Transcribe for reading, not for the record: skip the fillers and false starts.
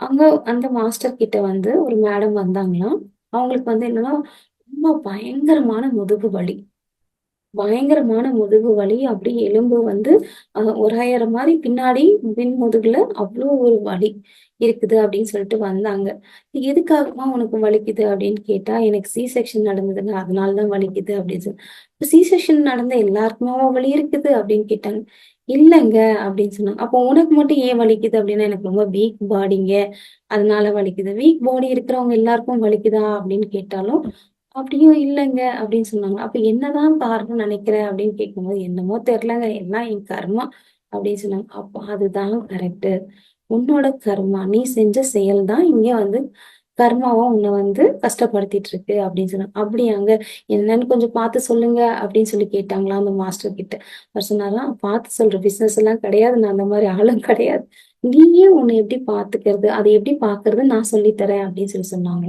அங்க அந்த மாஸ்டர் கிட்ட வந்து ஒரு மேடம் வந்தாங்களாம். அவங்களுக்கு வந்து என்னன்னா, ரொம்ப பயங்கரமான முதுகு வலி. பயங்கரமான முதுகு வலி. அப்படியே எலும்பு வந்து உராயிற மாரி பின்னாடி பின் முதுகுல அவ்ளோ ஒரு வலி இருக்குது அப்படின்னு சொல்லிட்டு வந்தாங்க. "எதுக்காகம்மா உனக்கு வலிக்குது?" அப்படின்னு கேட்டா, "எனக்கு சி செக்ஷன் நடந்ததுங்க. அதனால தான் வலிக்குது" அப்படின்னு "சி செக்ஷன் நடந்த எல்லாருக்குமாவா வலி இருக்குது?" அப்படின்னு கேட்டாங்க. "இல்லங்க" அப்படின்னு சொன்னாங்க. "அப்போ உனக்கு மட்டும் ஏன் வலிக்குது?" அப்படின்னா, "எனக்கு ரொம்ப வீக் பாடிங்க. அதனால வலிக்குது." "வீக் பாடி இருக்கிறவங்க எல்லாருக்கும் வலிக்குதா?" அப்படின்னு கேட்டாலும், அப்படியும் இல்லங்க அப்படின்னு சொன்னாங்க. அப்ப என்னதான் காரணம்னு நினைக்கிற? அப்படின்னு கேட்கும்போது, என்னமோ தெரியலங்க. எல்லாம் என் கர்மா அப்படின்னு சொன்னாங்க. அப்ப அதுதான் கரெக்ட்டு. உன்னோட கர்மா. நீ செஞ்ச செயல் தான் இங்க வந்து கர்மாவா உன்ன வந்து கஷ்டப்படுத்திட்டு இருக்கு அப்படின்னு சொன்னாங்க. அப்படியாங்க? என்னன்னு கொஞ்சம் பார்த்து சொல்லுங்க அப்படின்னு சொல்லி கேட்டாங்களாம் அந்த மாஸ்டர் கிட்ட. அவர் சொன்னாராம், பார்த்து சொல்ற பிசினஸ் எல்லாம் கிடையாது. நான் அந்த மாரி ஆளும் கிடையாது. நீயே உன்ன எப்படி பார்த்துக்கிறது? அத எப்படி பார்க்கறதுன்னு நான் சொல்லி தரேன் அப்படின்னு சொல்லி சொன்னாங்க.